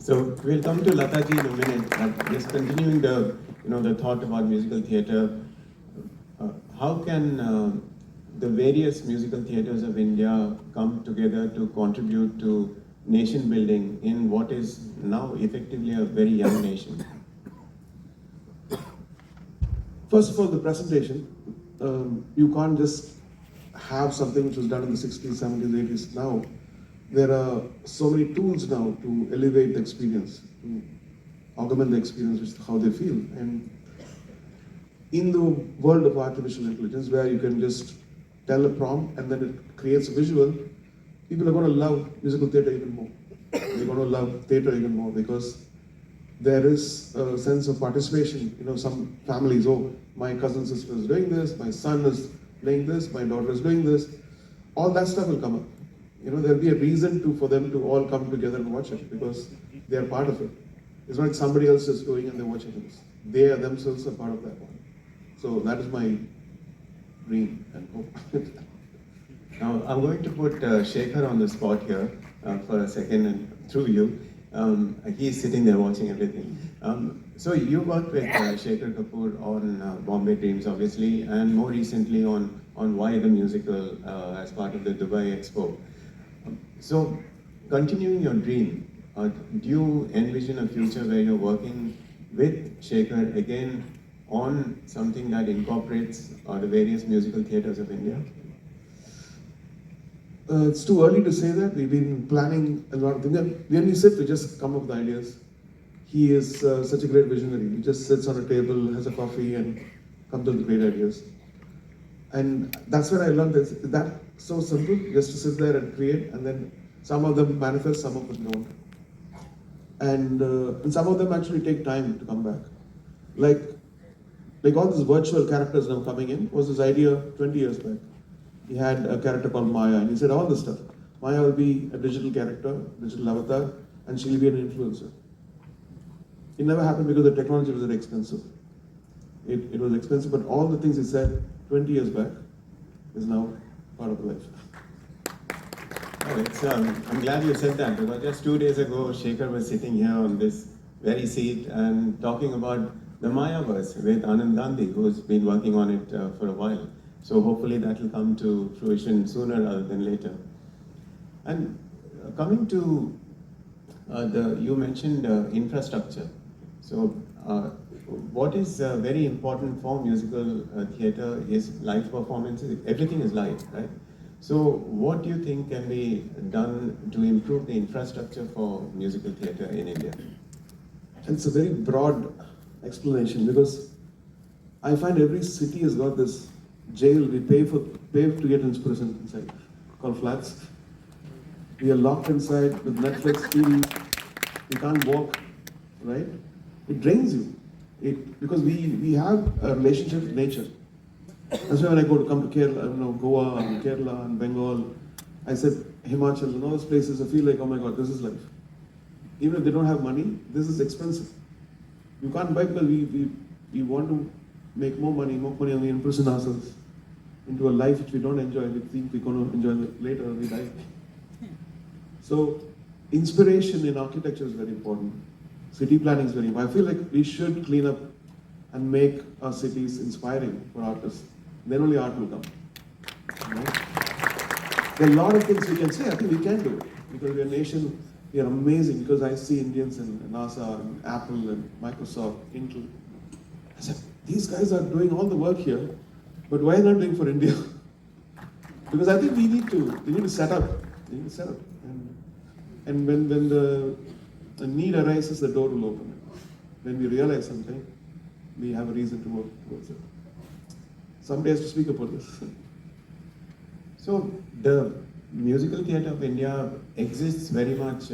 So we'll come to Lata ji in a minute, but just continuing the thought about musical theatre. How can the various musical theatres of India come together to contribute to nation building in what is now effectively a very young nation? First of all, the presentation. You can't just have something which was done in the 60s, 70s, 80s. Now, there are so many tools now to elevate the experience, to augment the experience, which is how they feel. And in the world of artificial intelligence, where you can just tell a prompt and then it creates a visual, people are going to love musical theatre even more. They're going to love theatre even more because there is a sense of participation. You know, some families, oh, my cousin sister is doing this, my son is playing this, my daughter is doing this. All that stuff will come up. You know, there'll be a reason for them to all come together and watch it because they are part of it. It's not like somebody else is doing and they're watching it. They are themselves a part of that one. So that is my dream and hope. Now, I'm going to put Shekhar on the spot here for a second and through you. He's sitting there watching everything. So you worked with Shekhar Kapoor on Bombay Dreams, obviously, and more recently on Why the Musical as part of the Dubai Expo. So, continuing your dream, do you envision a future where you're working with Shekhar again on something that incorporates the various musical theatres of India? It's too early to say that. We've been planning a lot of things. When we sit, we just come up with ideas. He is such a great visionary. He just sits on a table, has a coffee, and comes up with great ideas. And that's where I learned that's so simple, just to sit there and create, and then some of them manifest, some of them don't. And some of them actually take time to come back. Like all these virtual characters now coming in was his idea 20 years back. He had a character called Maya, and he said all this stuff. Maya will be a digital character, digital avatar, and she'll be an influencer. It never happened because the technology was very expensive. It was expensive, but all the things he said 20 years back is now part of life. Oh, I'm glad you said that because just 2 days ago, Shekhar was sitting here on this very seat and talking about the Mayaverse with Anand Gandhi, who's been working on it for a while. So hopefully that will come to fruition sooner rather than later. And coming to you mentioned infrastructure. So what is very important for musical theatre is live performances. Everything is live, right? So what do you think can be done to improve the infrastructure for musical theatre in India? It's a very broad explanation because I find every city has got this jail we pay to get inspiration inside, called flats. We are locked inside with Netflix, TV. We can't walk, right? It drains you. Because we have a relationship with nature. That's why when I come to Kerala, Goa and Kerala and Bengal, I said Himachal and all those places, I feel like, oh my God, this is life. Even if they don't have money, this is expensive. You can't buy because we want to make more money and we imprison ourselves into a life which we don't enjoy. We think we're going to enjoy it later and we die. So inspiration in architecture is very important. City planning is very important. I feel like we should clean up and make our cities inspiring for artists. Then only art will come. You know? There are a lot of things we can say. I think we can do it because we're a nation. We are amazing because I see Indians in NASA and Apple and Microsoft, Intel. I said, these guys are doing all the work here, but why not doing for India? Because I think we need to set up. We need to set up. And when the need arises, the door will open. When we realize something, we have a reason to work towards it. Somebody has to speak about this. So the musical theatre of India exists very much.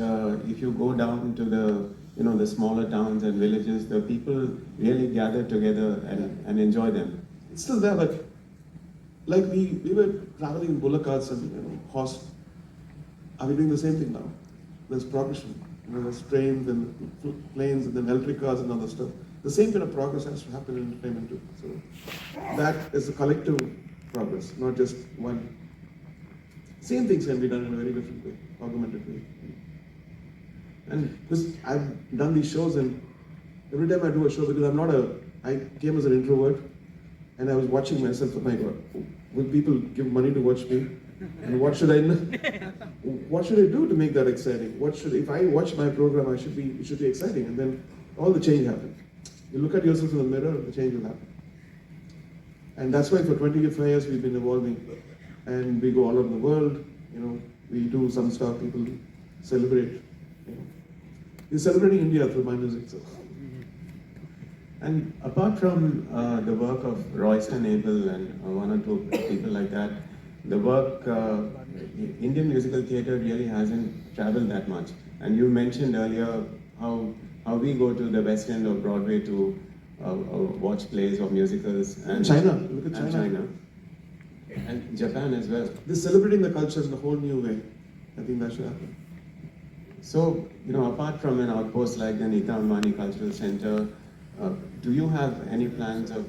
If you go down to the smaller towns and villages, the people really gather together and enjoy them. It's still there, but like we were traveling in bullock carts and horse. Are we doing the same thing now? There's progression. There's trains and planes and then electric cars and other stuff. The same kind of progress has to happen in entertainment too. So that is a collective progress, not just one. Same things can be done in a very different way, augmented way. And Because I've done these shows, and every time I do a show, because I came as an introvert, and I was watching myself. Oh my God, will people give money to watch me? And what should I do to make that exciting? If I watch my program, it should be exciting, and then all the change happens. You look at yourself in the mirror, the change will happen. And that's why for 25 years we've been evolving, and we go all over the world. We do some stuff. People celebrate. We're celebrating India through my music. So. And apart from the work of Royston Abel and one or two people like that, the work, Indian musical theatre really hasn't traveled that much. And you mentioned earlier how we go to the West End of Broadway to watch plays or musicals. And China, look at and China. And Japan as well. They're celebrating the culture in a whole new way. I think that should happen. So, apart from an outpost like the Neeta Ambani Cultural Center, do you have any plans of,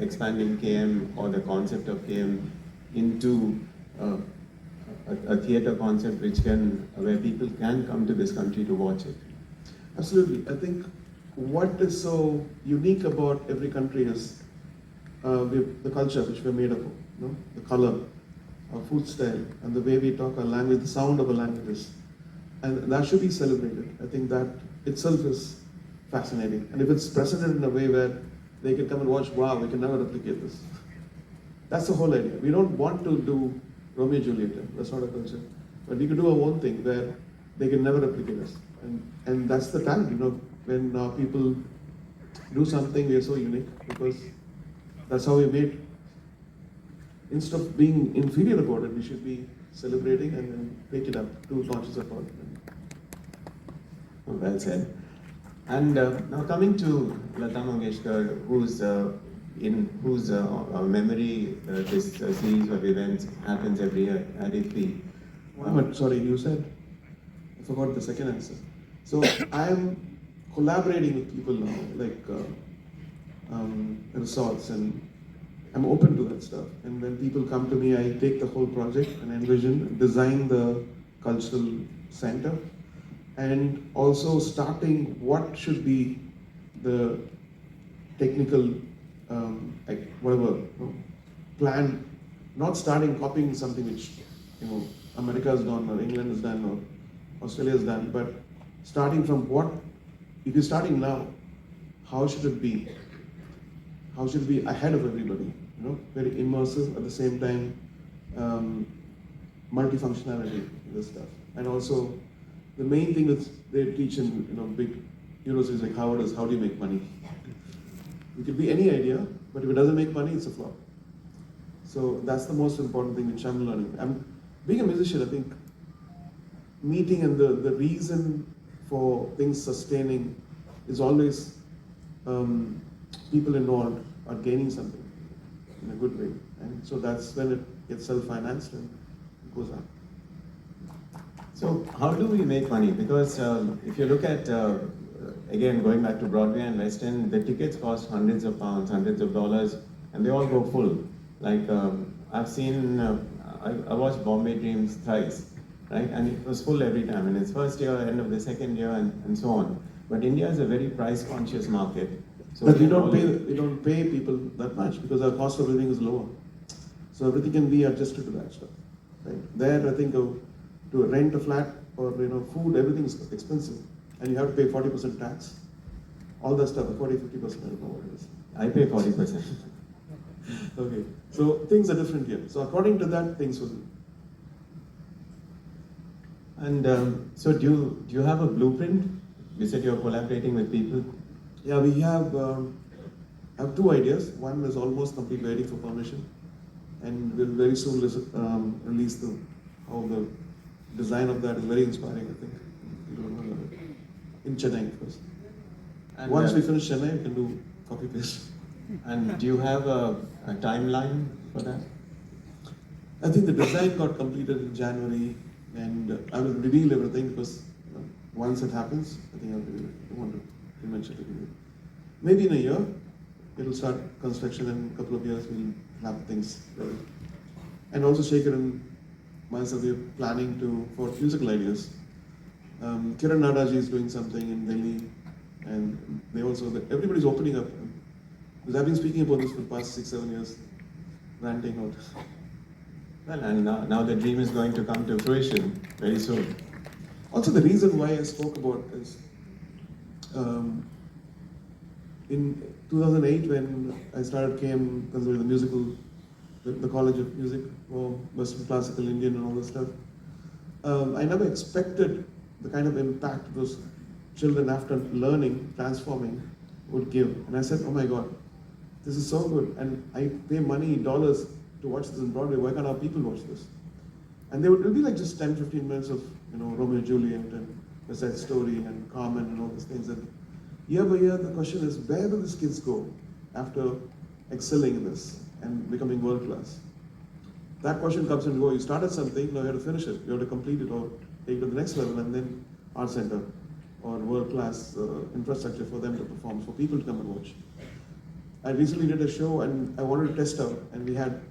expanding KM or the concept of KM into a theatre concept where people can come to this country to watch it? Absolutely. I think what is so unique about every country is the culture which we're made up of, the color, our food style, and the way we talk our language, the sound of our languages. And that should be celebrated. I think that itself is fascinating. And if it's presented in a way where they can come and watch, wow, we can never replicate this. That's the whole idea. We don't want to do Romeo and Juliet. That's not a culture. But we can do our own thing where they can never replicate us. And that's the talent, when people do something, we are so unique because that's how we're made. Instead of being inferior about it, we should be celebrating and then take it up, 2 notches apart. Well said. And now coming to Lata Mangeshkar, whose memory this series of events happens every year at IFFI. Sorry, you said, I forgot the second answer. So I am collaborating with people now, like resorts, and I'm open to that stuff. And when people come to me, I take the whole project and envision, design the cultural center, and also starting what should be the technical, plan, not starting copying something which, America has done or England has done or Australia has done, but starting from if you're starting now, how should it be? How should it be ahead of everybody? Very immersive at the same time, multifunctionality in this stuff. And also, the main thing that they teach in big universities like Harvard is how do you make money? It could be any idea, but if it doesn't make money, it's a flop. So that's the most important thing which I'm learning. Being a musician, I think, meeting and the reason for things sustaining is always people involved are gaining something in a good way. And so that's when it gets self-financed and it goes up. So how do we make money? Because if you look at, again, going back to Broadway and West End, the tickets cost hundreds of pounds, hundreds of dollars, and they all go full. Like I've seen, I watched Bombay Dreams thrice, right? And it was full every time, in its first year, end of the second year, and so on. But India is a very price-conscious market. So but we don't pay people that much because our cost of living is lower. So everything can be adjusted to that stuff. Right? There, I think to rent a flat or food, everything is expensive, and you have to pay 40% tax. All that stuff, 40-50%, I don't know what it is. I pay 40%. Okay, so things are different here. So according to that, things will be. And so do you have a blueprint? You said you're collaborating with people. Yeah, we have 2 ideas. One is almost completely ready for permission, and we'll very soon release how the design of that is very inspiring, I think. In Chennai first. And once we finish Chennai, we can do copy paste. And do you have a timeline for that? I think the design got completed in January, and I will reveal everything because once it happens, I think I'll reveal it. I want to mention it. Maybe in a year, it'll start construction, and in a couple of years, we'll have things ready. And also Shekhar and myself, we're planning for musical ideas. Kiran Nadaji is doing something in Delhi, and they also, everybody's opening up. Because I've been speaking about this for the past 6-7 years, ranting out. Well, and now the dream is going to come to fruition very soon. Also, the reason why I spoke about is in 2008 when I started KM, the musical, the College of Music, Western Classical, Indian, and all this stuff. I never expected the kind of impact those children, after learning, transforming, would give. And I said, oh my God, this is so good. And I pay money, dollars, to watch this on Broadway. Why can't our people watch this? And it would be like just 10-15 minutes of, Romeo and Juliet and West Side Story and Carmen and all these things. And year by year, the question is, where will these kids go after excelling in this and becoming world class? That question comes and goes. You started something, now you have to finish it. You have to complete it or take it to the next level, and then art center or world class infrastructure for them to perform, for people to come and watch. I recently did a show and I wanted to test out, and we had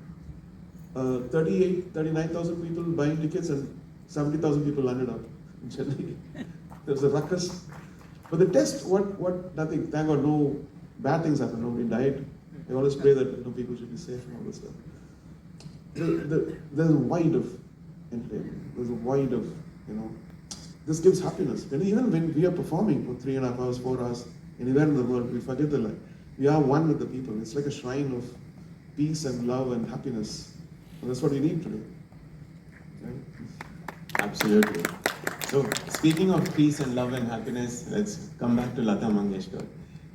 39,000 people buying tickets and 70,000 people landed up in Chennai. There was a ruckus. But the test, nothing, thank God, no bad things happened, nobody died. I always pray that people should be safe and all this stuff. There's a wide of entertainment, there's a wide of, this gives happiness. Even when we are performing for 3.5 hours, 4 hours, anywhere in the world, we forget the life. We are one with the people. It's like a shrine of peace and love and happiness. And that's what we need today. Right? Absolutely. So, speaking of peace and love and happiness, let's come back to Lata Mangeshkar.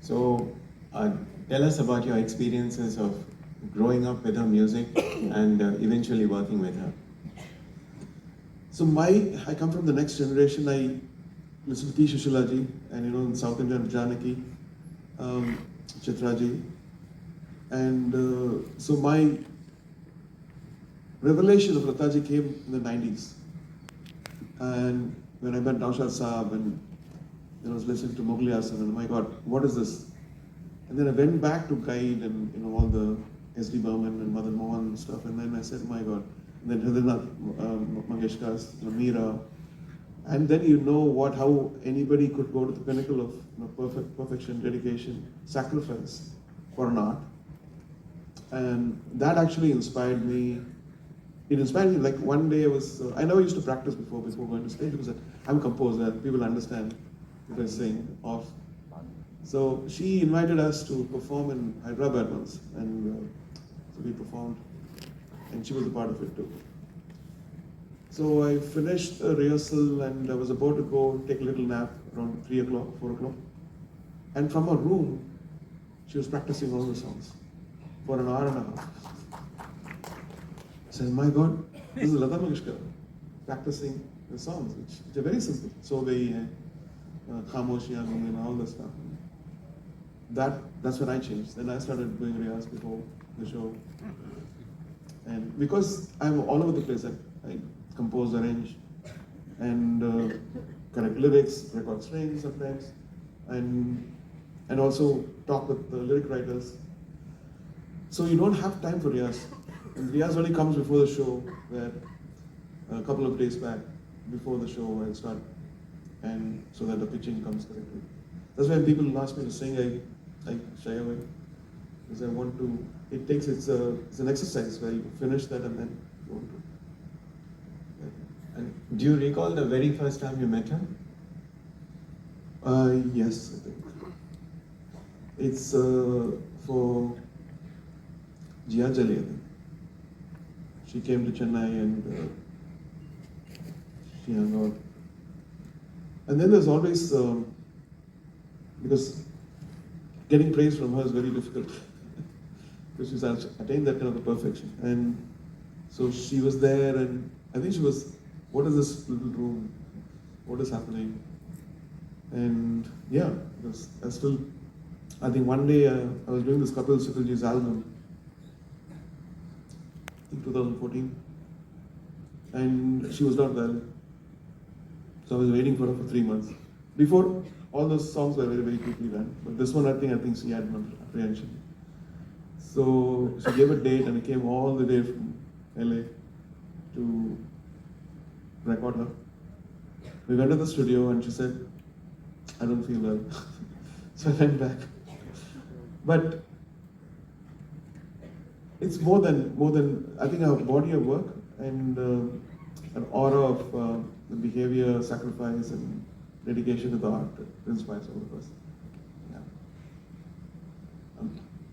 So, tell us about your experiences of growing up with her music and eventually working with her. So I come from the next generation. I listen to P. Shishilaji and in South India, Janaki, Chitraji. And so my revelation of Lataji came in the 90s. And when I met Naushad Saab and I was listening to Mughal Asam, and oh my God, what is this? And then I went back to guide and all the S.D. Burman and Madan Mohan and stuff, and then I said, oh my God. And then Lata Mangeshkar's Meera, and then how anybody could go to the pinnacle of perfection, dedication, sacrifice for an art. And that actually inspired me. It inspired me, like one day I never used to practice before going to stage, because I'm a composer, people understand if I sing off. So she invited us to perform in Hyderabad once, and so we performed, and she was a part of it too. So I finished a rehearsal and I was about to go take a little nap around 3 o'clock, 4 o'clock. And from her room, she was practicing all the songs for an hour and a half. I said, my God, this is Lata Mangeshkar practicing the songs, which are very simple. So they, Khamoshiyan and all this stuff. That's when I changed. Then I started doing riyas before the show. And because I'm all over the place, I compose, arrange, and correct lyrics, record strings sometimes, and also talk with the lyric writers. So you don't have time for riyas. And riyas only comes before the show, where a couple of days back, before the show I'll start, and so that the pitching comes correctly. That's why when people ask me to sing, I shy away, because I want to. It's an exercise where you finish that and then go into it. And do you recall the very first time you met her? Yes, I think. It's for Jiyanjali, I think. She came to Chennai and she hung out. And then there's always, because getting praise from her is very difficult. Because she's attained that kind of perfection. And so she was there, and I think she was, what is this little room? What is happening? And yeah, because I think one day I was doing this Kapil Sikalji's album, I think 2014, and she was not well. So I was waiting for her for 3 months. Before, all those songs were very, very quickly done. But this one, I think she had no apprehension. So she gave a date, and I came all the way from LA to record her. We went to the studio and she said, I don't feel well. So I went back. But it's more than I think our body of work and an aura of the behavior, sacrifice, and dedication to the art that inspires all of us. Yeah.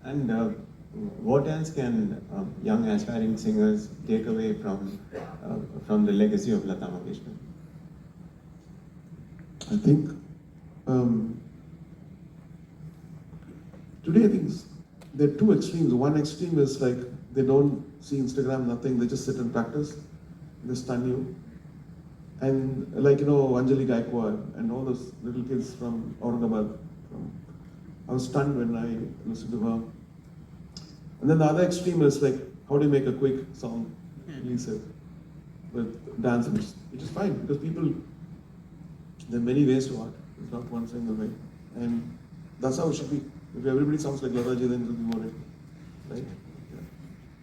And what else can young aspiring singers take away from the legacy of Lata Mangeshkar? I think today I think there are two extremes. One extreme is like they don't see Instagram, nothing. They just sit and practice. They stun you. And like Anjali Gaikwad and all those little kids from Aurangabad. I was stunned when I listened to her. And then the other extreme is like, how do you make a quick song, release it with dance, which is fine because there are many ways to art. It's not one single way, and that's how it should be. If everybody sounds like Lataji, then it will be boring, right? Yeah.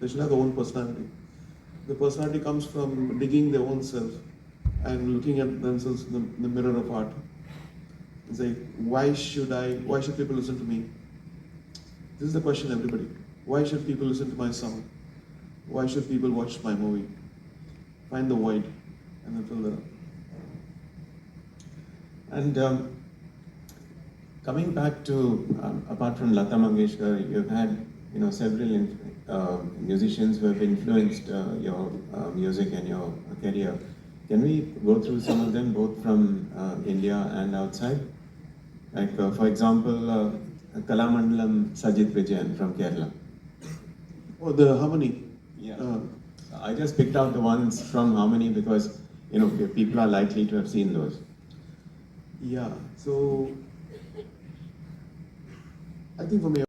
They should have their own personality. The personality comes from digging their own self and looking at themselves in the mirror of art. It's like, why should people listen to me? This is the question, everybody. Why should people listen to my song? Why should people watch my movie? Find the void and then fill that up. And coming back to, apart from Lata Mangeshkar, you've had several musicians who have influenced your music and your career. Can we go through some of them, both from India and outside? Like, for example, Kalamandalam Sajid Vijayan from Kerala. Oh, the harmony. Yeah. I just picked out the ones from Harmony because people are likely to have seen those. Yeah. So I think for me,